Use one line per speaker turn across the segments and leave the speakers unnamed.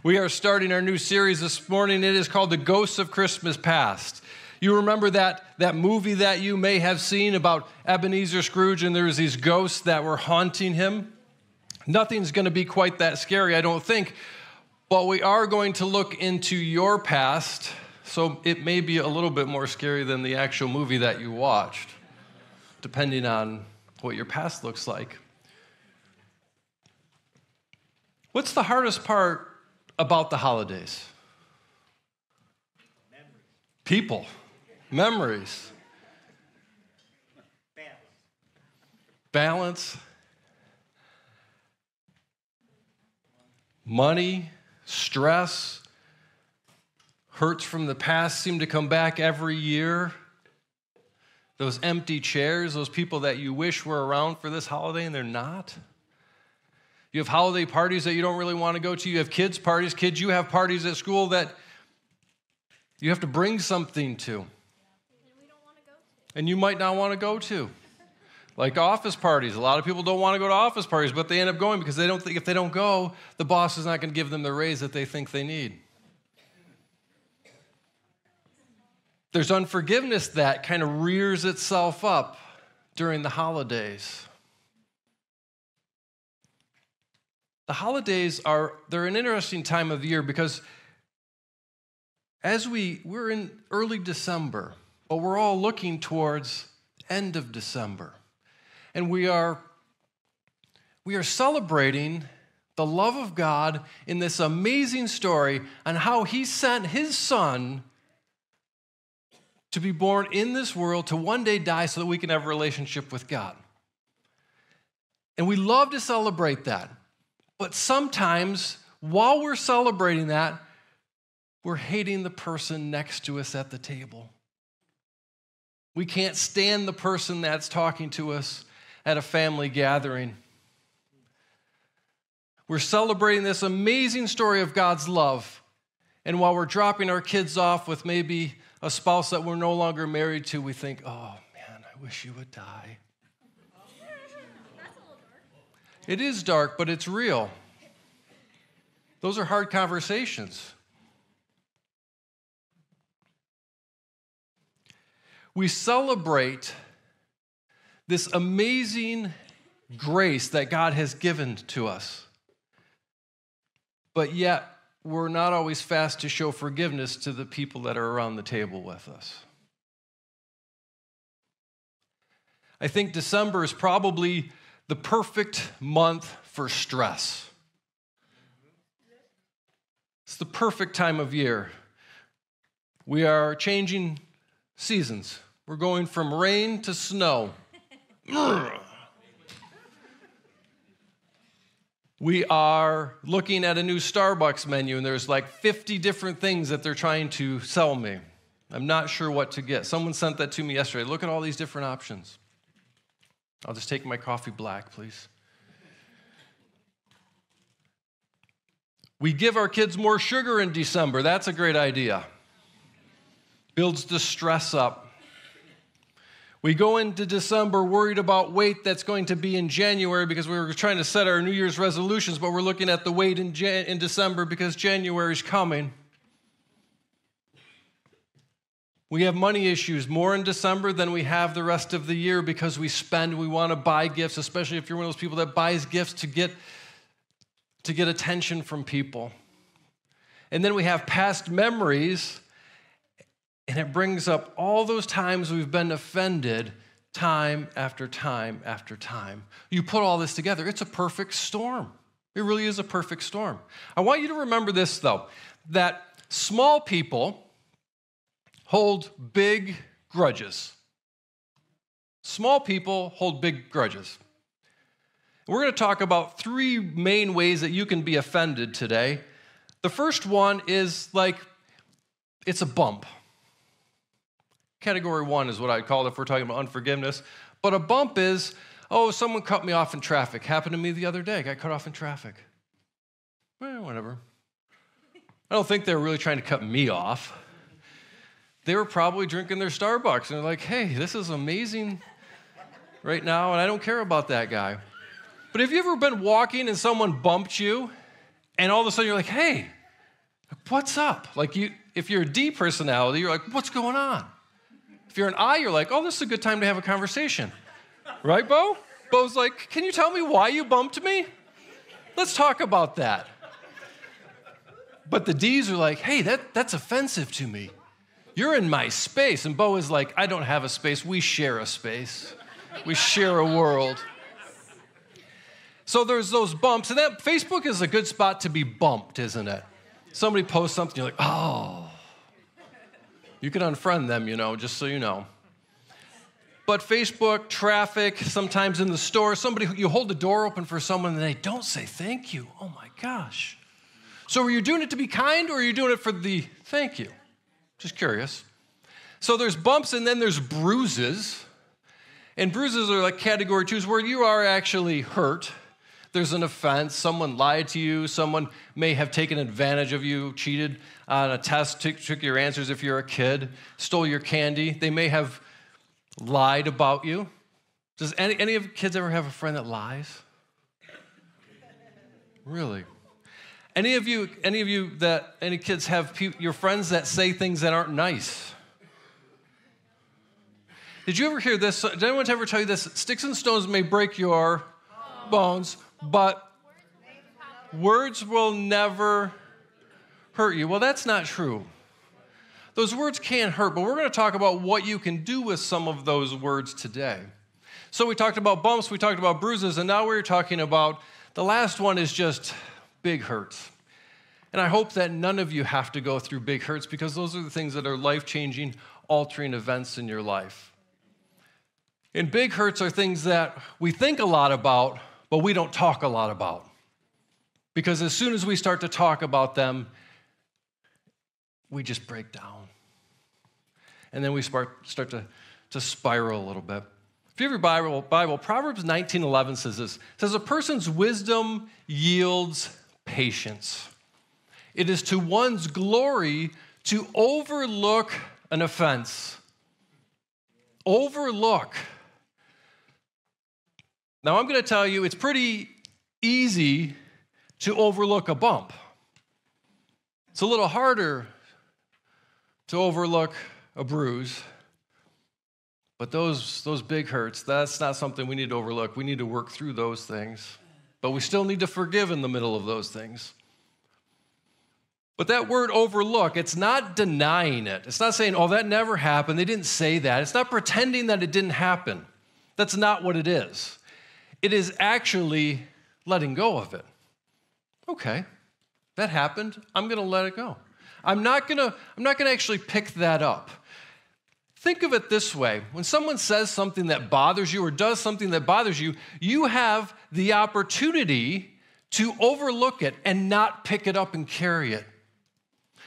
We are starting our new series this morning. It is called The Ghosts of Christmas Past. You remember that movie that you may have seen about Ebenezer Scrooge, and there's these ghosts that were haunting him? Nothing's going to be quite that scary, I don't think, but we are going to look into your past, so it may be a little bit more scary than the actual movie that you watched, depending on what your past looks like. What's the hardest part about the holidays? People. Memories. Balance. Money. Stress. Hurts from the past seem to come back every year. Those empty chairs, those people that you wish were around for this holiday and they're not. You have holiday parties that you don't really want to go to. You have kids' parties. Kids, you have parties at school that you have to bring something to. And you might not want to go to. Like office parties. A lot of people don't want to go to office parties, but they end up going because they don't think if they don't go, the boss is not going to give them the raise that they think they need. There's unforgiveness that kind of rears itself up during the holidays. The holidays they're an interesting time of year because we're in early December, but we're all looking towards end of December. And we are celebrating the love of God in this amazing story on how he sent his son to be born in this world, to one day die so that we can have a relationship with God. And we love to celebrate that. But sometimes, while we're celebrating that, we're hating the person next to us at the table. We can't stand the person that's talking to us at a family gathering. We're celebrating this amazing story of God's love. And while we're dropping our kids off with maybe a spouse that we're no longer married to, we think, oh, man, I wish you would die. It is dark, but it's real. Those are hard conversations. We celebrate this amazing grace that God has given to us, but yet we're not always fast to show forgiveness to the people that are around the table with us. I think December is probably the perfect month for stress. It's the perfect time of year. We are changing seasons. We're going from rain to snow. We are looking at a new Starbucks menu, and there's like 50 different things that they're trying to sell me. I'm not sure what to get. Someone sent that to me yesterday. Look at all these different options. I'll just take my coffee black, please. We give our kids more sugar in December. That's a great idea. Builds the stress up. We go into December worried about weight that's going to be in January because we were trying to set our New Year's resolutions, but we're looking at the weight in December because January's coming. We have money issues more in December than we have the rest of the year because we want to buy gifts, especially if you're one of those people that buys gifts to get attention from people. And then we have past memories, and it brings up all those times we've been offended time after time after time. You put all this together, it's a perfect storm. It really is a perfect storm. I want you to remember this, though, that small people hold big grudges. Small people hold big grudges. We're going to talk about three main ways that you can be offended today. The first one is it's a bump. Category 1 is what I'd call it if we're talking about unforgiveness. But a bump is, someone cut me off in traffic. Happened to me the other day. I got cut off in traffic. Whatever. I don't think they were really trying to cut me off. They were probably drinking their Starbucks, and they're like, hey, this is amazing right now, and I don't care about that guy. But have you ever been walking and someone bumped you, and all of a sudden you're like, hey, What's up? Like if you're a D personality, you're like, what's going on? If you're an I, you're like, oh, this is a good time to have a conversation. Right, Bo? Bo's like, can you tell me why you bumped me? Let's talk about that. But the D's are like, hey, that's offensive to me. You're in my space. And Bo is like, I don't have a space. We share a space. We share a world. So there's those bumps. And that Facebook is a good spot to be bumped, isn't it? Somebody posts something, you're like, oh. You can unfriend them, just so you know. But Facebook, traffic, sometimes in the store, you hold the door open for someone and they don't say thank you. Oh my gosh. So are you doing it to be kind or are you doing it for the thank you? Just curious. So there's bumps and then there's bruises. And bruises are like category 2s where you are actually hurt. There's an offense. Someone lied to you. Someone may have taken advantage of you, cheated on a test, took your answers if you're a kid, stole your candy. They may have lied about you. Does any of you kids ever have a friend that lies? Really? Any kids have your friends that say things that aren't nice? Did you ever hear this? Did anyone ever tell you this? Sticks and stones may break your bones, but words will never hurt you. Well, that's not true. Those words can hurt, but we're going to talk about what you can do with some of those words today. So we talked about bumps, we talked about bruises, and now we're talking about the last one is just big hurts. And I hope that none of you have to go through big hurts because those are the things that are life-changing, altering events in your life. And big hurts are things that we think a lot about, but we don't talk a lot about. Because as soon as we start to talk about them, we just break down. And then we start to spiral a little bit. If you have your Bible, Proverbs 19:11 says this. It says, a person's wisdom yields patience. It is to one's glory to overlook an offense. Overlook. Now, I'm going to tell you, it's pretty easy to overlook a bump. It's a little harder to overlook a bruise. But those big hurts, that's not something we need to overlook. We need to work through those things. But we still need to forgive in the middle of those things. But that word overlook, it's not denying it. It's not saying, oh, that never happened. They didn't say that. It's not pretending that it didn't happen. That's not what it is. It is actually letting go of it. Okay, that happened. I'm going to let it go. I'm not going to actually pick that up. Think of it this way. When someone says something that bothers you or does something that bothers you, you have the opportunity to overlook it and not pick it up and carry it.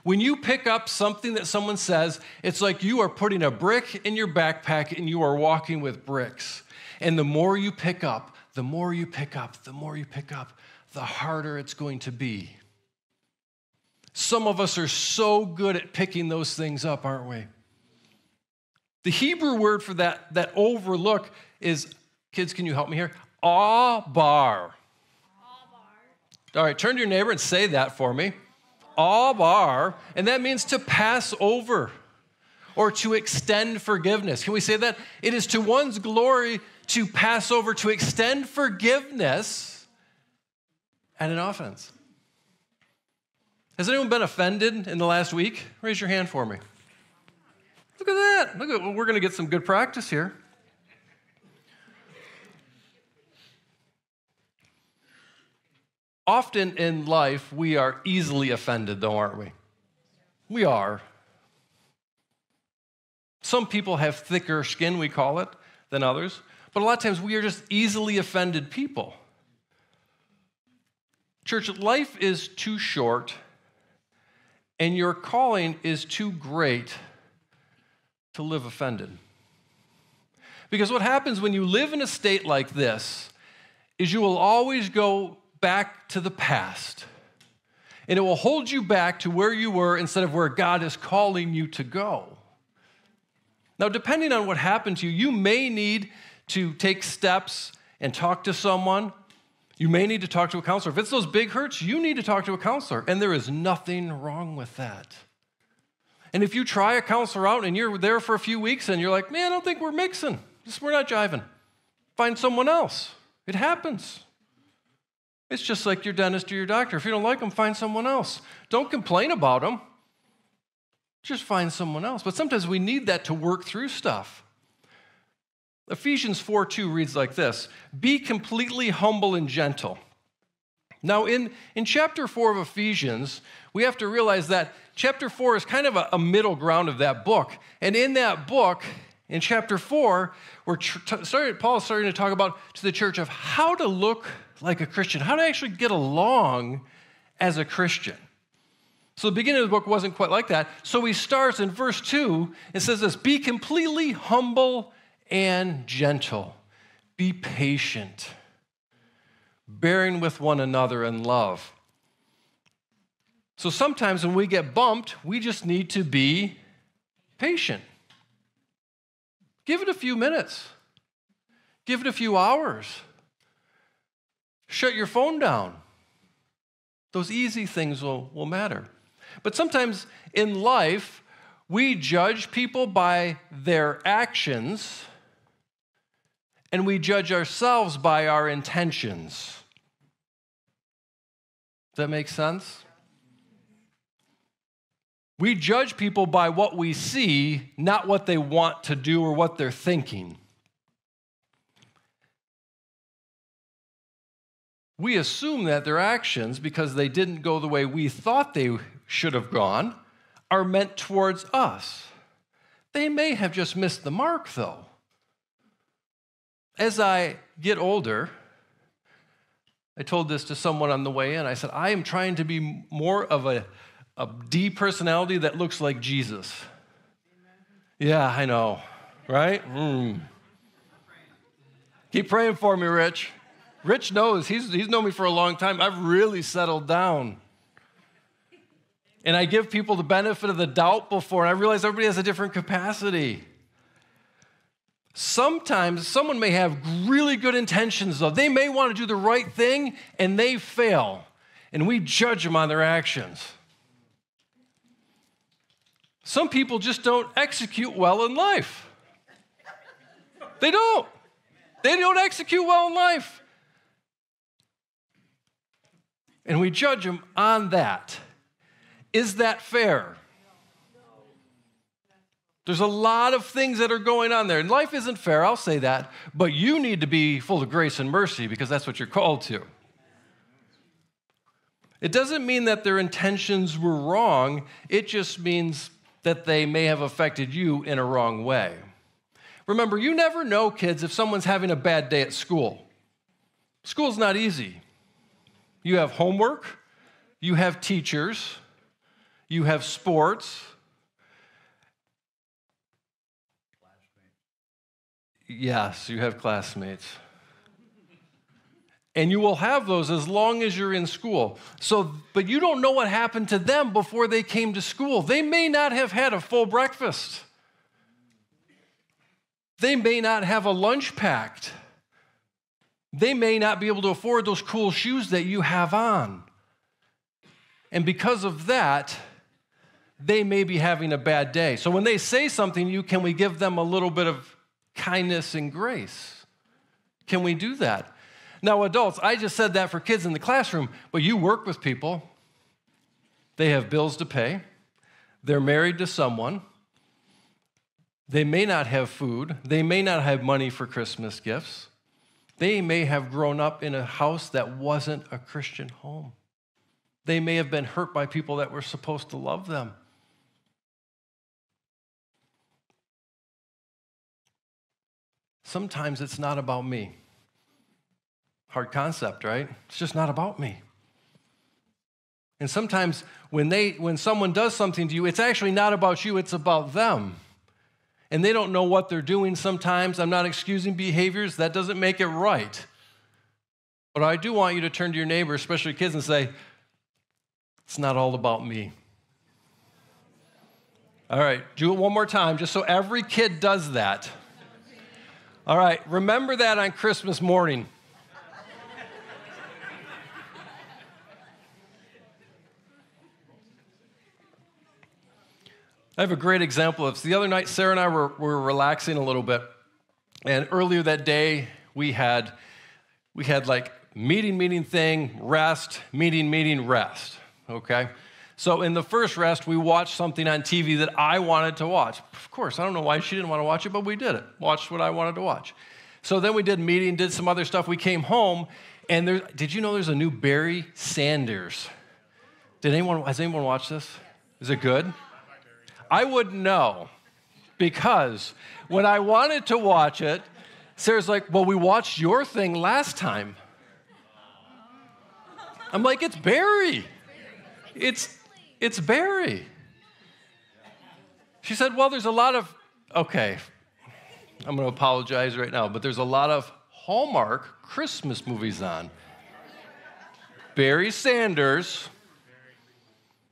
When you pick up something that someone says, it's like you are putting a brick in your backpack and you are walking with bricks. And the more you pick up, the more you pick up, the more you pick up, the harder it's going to be. Some of us are so good at picking those things up, aren't we? The Hebrew word for that overlook is, kids, can you help me here? Abar. All right, turn to your neighbor and say that for me. Abar, and that means to pass over or to extend forgiveness. Can we say that? It is to one's glory to pass over, to extend forgiveness at an offense. Has anyone been offended in the last week? Raise your hand for me. Look at that. We're going to get some good practice here. Often in life, we are easily offended, though, aren't we? We are. Some people have thicker skin, we call it, than others. But a lot of times, we are just easily offended people. Church, life is too short, and your calling is too great to live offended. Because what happens when you live in a state like this is you will always go back to the past. And it will hold you back to where you were instead of where God is calling you to go. Now, depending on what happened to you, you may need to take steps and talk to someone. You may need to talk to a counselor. If it's those big hurts, you need to talk to a counselor, and there is nothing wrong with that. And if you try a counselor out and you're there for a few weeks and you're like, man, I don't think we're mixing. We're not jiving. Find someone else. It happens. It's just like your dentist or your doctor. If you don't like them, find someone else. Don't complain about them. Just find someone else. But sometimes we need that to work through stuff. Ephesians 4:2 reads like this: be completely humble and gentle. Now, in chapter 4 of Ephesians, we have to realize that chapter 4 is kind of a middle ground of that book. And in that book, in chapter 4, Paul is starting to talk about to the church of how to look like a Christian, how to actually get along as a Christian. So the beginning of the book wasn't quite like that. So he starts in verse 2 and says this: be completely humble and gentle. Be patient, bearing with one another in love. So sometimes when we get bumped, we just need to be patient. Give it a few minutes. Give it a few hours. Shut your phone down. Those easy things will matter. But sometimes in life, we judge people by their actions, and we judge ourselves by our intentions. Does that make sense? We judge people by what we see, not what they want to do or what they're thinking. We assume that their actions, because they didn't go the way we thought they should have gone, are meant towards us. They may have just missed the mark, though. As I get older, I told this to someone on the way in. I said, I am trying to be more of a D personality that looks like Jesus. Yeah, I know, right? Keep praying for me, Rich. Rich knows. He's known me for a long time. I've really settled down. And I give people the benefit of the doubt before, and I realize everybody has a different capacity. Sometimes someone may have really good intentions, though. They may want to do the right thing, and they fail. And we judge them on their actions. Some people just don't execute well in life. They don't. They don't execute well in life. And we judge them on that. Is that fair? There's a lot of things that are going on there. And life isn't fair, I'll say that. But you need to be full of grace and mercy because that's what you're called to. It doesn't mean that their intentions were wrong. It just means that they may have affected you in a wrong way. Remember, you never know, kids, if someone's having a bad day at school. School's not easy. You have homework, you have teachers, you have sports. Yes, you have classmates. And you will have those as long as you're in school. But you don't know what happened to them before they came to school. They may not have had a full breakfast. They may not have a lunch packed. They may not be able to afford those cool shoes that you have on. And because of that, they may be having a bad day. So when they say something to you, can we give them a little bit of kindness and grace? Can we do that? Now, adults, I just said that for kids in the classroom, but you work with people. They have bills to pay. They're married to someone. They may not have food. They may not have money for Christmas gifts. They may have grown up in a house that wasn't a Christian home. They may have been hurt by people that were supposed to love them. Sometimes it's not about me. Hard concept, right? It's just not about me. And sometimes when someone does something to you, it's actually not about you, it's about them. And they don't know what they're doing sometimes. I'm not excusing behaviors. That doesn't make it right. But I do want you to turn to your neighbor, especially kids, and say, it's not all about me. All right, do it one more time, just so every kid does that. All right, remember that on Christmas morning. I have a great example of this. The other night, Sarah and I were relaxing a little bit, and earlier that day, we had like meeting thing, rest, meeting, rest, okay? So in the first rest, we watched something on TV that I wanted to watch. Of course, I don't know why she didn't want to watch it, but we did it. Watched what I wanted to watch. So then we did meeting, did some other stuff. We came home, and did you know there's a new Barry Sanders? Has anyone watched this? Is it good? I wouldn't know, because when I wanted to watch it, Sarah's like, well, we watched your thing last time. I'm like, it's Barry. It's Barry. She said, well, there's a lot of, okay, I'm going to apologize right now, but there's a lot of Hallmark Christmas movies on. Barry Sanders.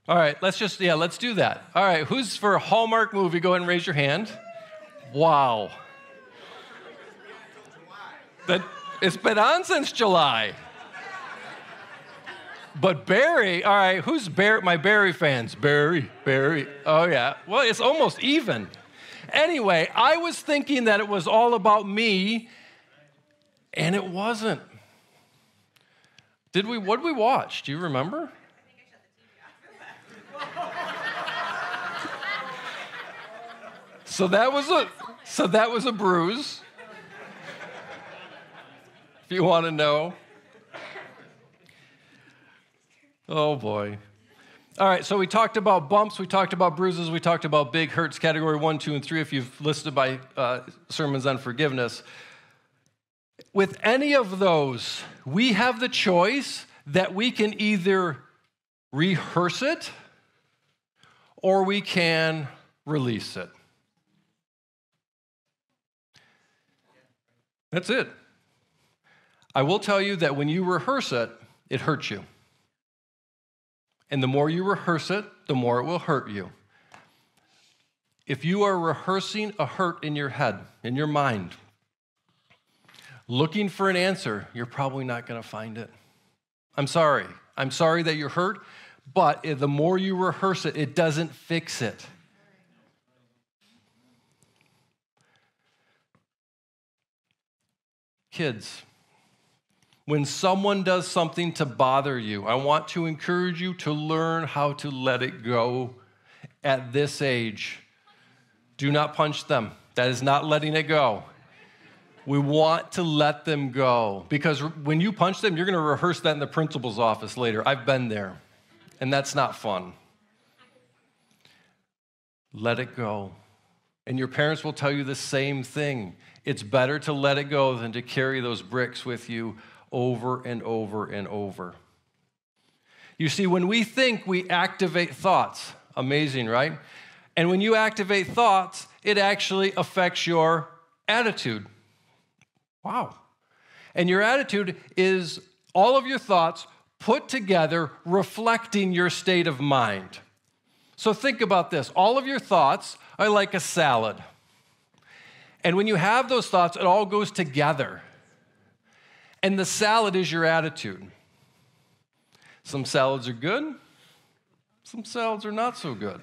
All right, let's do that. All right, who's for a Hallmark movie? Go ahead and raise your hand. Wow. It's been on since July. But Barry, all right, who's my Barry fans? Barry. Oh, yeah. Well, it's almost even. Anyway, I was thinking that it was all about me, and it wasn't. What did we watch? Do you remember? So that was a bruise. If you want to know. Oh, boy. All right, so we talked about bumps, we talked about bruises, we talked about big hurts, category 1, 2, and 3, if you've listened by sermons on forgiveness. With any of those, we have the choice that we can either rehearse it or we can release it. That's it. I will tell you that when you rehearse it, it hurts you. And the more you rehearse it, the more it will hurt you. If you are rehearsing a hurt in your head, in your mind, looking for an answer, you're probably not going to find it. I'm sorry. I'm sorry that you're hurt, but the more you rehearse it, it doesn't fix it. Kids, when someone does something to bother you, I want to encourage you to learn how to let it go at this age. Do not punch them. That is not letting it go. We want to let them go, because when you punch them, you're going to rehearse that in the principal's office later. I've been there, and that's not fun. Let it go. And your parents will tell you the same thing. It's better to let it go than to carry those bricks with you over and over and over. You see, when we think, we activate thoughts. Amazing, right? And when you activate thoughts, it actually affects your attitude. Wow. And your attitude is all of your thoughts put together, reflecting your state of mind. So think about this. All of your thoughts are like a salad. And when you have those thoughts, it all goes together. And the salad is your attitude. Some salads are good. Some salads are not so good.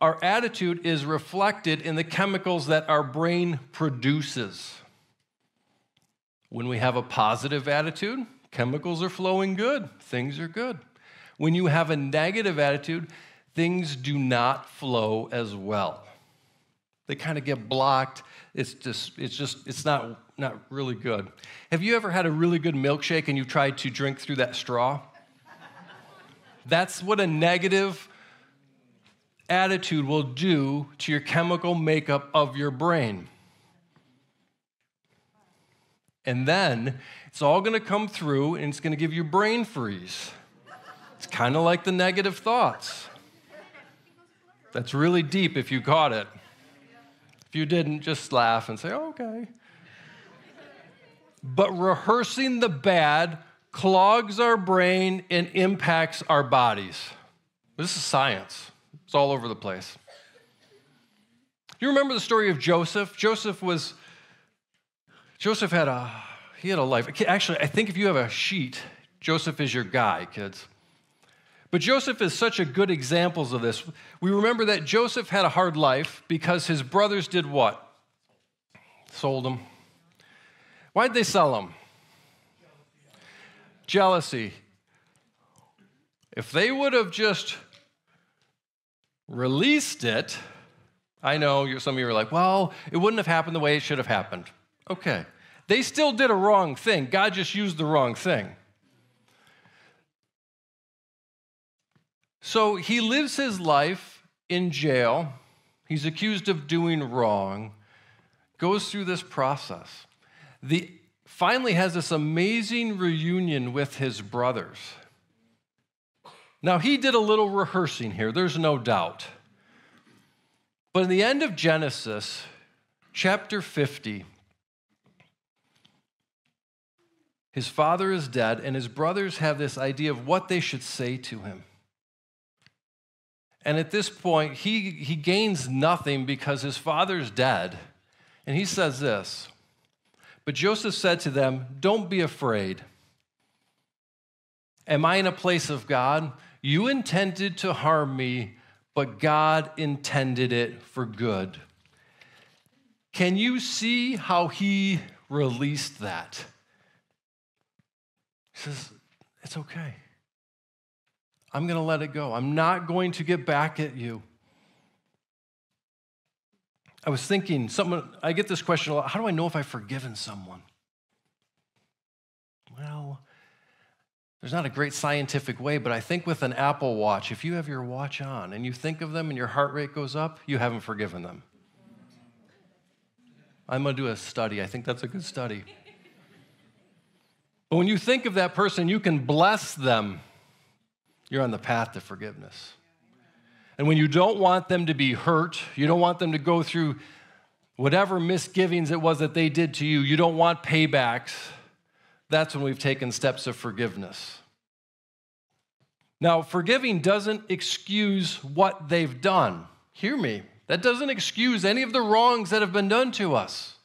Our attitude is reflected in the chemicals that our brain produces. When we have a positive attitude, chemicals are flowing good. Things are good. When you have a negative attitude, things do not flow as well. They kind of get blocked. It's not really good. Have you ever had a really good milkshake and you tried to drink through that straw? That's what a negative attitude will do to your chemical makeup of your brain. And then it's all going to come through and it's going to give you brain freeze. It's kind of like the negative thoughts. That's really deep if you caught it. If you didn't, just laugh and say, oh, okay. But rehearsing the bad clogs our brain and impacts our bodies. This is science. It's all over the place. Do you remember the story of Joseph? Joseph had a life. Actually, I think if you have a sheet, Joseph is your guy, kids. But Joseph is such a good example of this. We remember that Joseph had a hard life because his brothers did what? Sold him. Why'd they sell him? Jealousy. If they would have just released it, I know some of you are like, well, it wouldn't have happened the way it should have happened. Okay. They still did a wrong thing. God just used the wrong thing. So he lives his life in jail. He's accused of doing wrong, goes through this process. Finally has this amazing reunion with his brothers. Now, he did a little rehearsing here, there's no doubt. But in the end of Genesis, chapter 50, his father is dead, and his brothers have this idea of what they should say to him. And at this point, he gains nothing because his father's dead. And he says this, "But Joseph said to them, 'Don't be afraid. Am I in a place of God? You intended to harm me, but God intended it for good.'" Can you see how he released that? He says, it's okay. I'm going to let it go. I'm not going to get back at you. I was thinking, I get this question a lot, how do I know if I've forgiven someone? Well, there's not a great scientific way, but I think with an Apple Watch, if you have your watch on and you think of them and your heart rate goes up, you haven't forgiven them. I'm going to do a study. I think that's a good study. But when you think of that person, you can bless them. You're on the path to forgiveness. And when you don't want them to be hurt, you don't want them to go through whatever misgivings it was that they did to you, you don't want paybacks, that's when we've taken steps of forgiveness. Now, forgiving doesn't excuse what they've done. Hear me. That doesn't excuse any of the wrongs that have been done to us.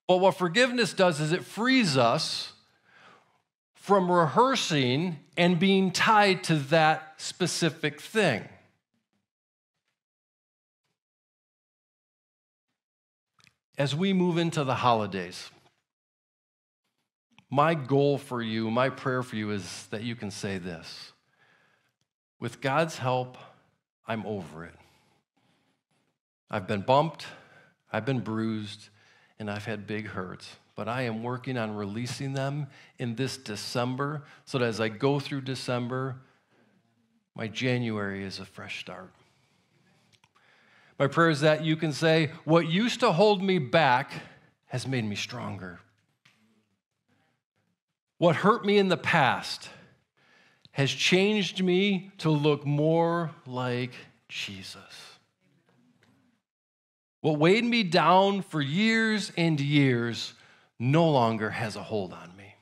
But what forgiveness does is it frees us from rehearsing and being tied to that specific thing. As we move into the holidays, my goal for you, my prayer for you is that you can say this: with God's help, I'm over it. I've been bumped, I've been bruised, and I've had big hurts, but I am working on releasing them in this December so that as I go through December, my January is a fresh start. My prayer is that you can say, what used to hold me back has made me stronger. What hurt me in the past has changed me to look more like Jesus. What weighed me down for years and years no longer has a hold on me.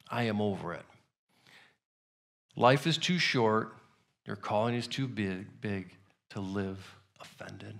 I am over it. Life is too short. Your calling is too big to live offended.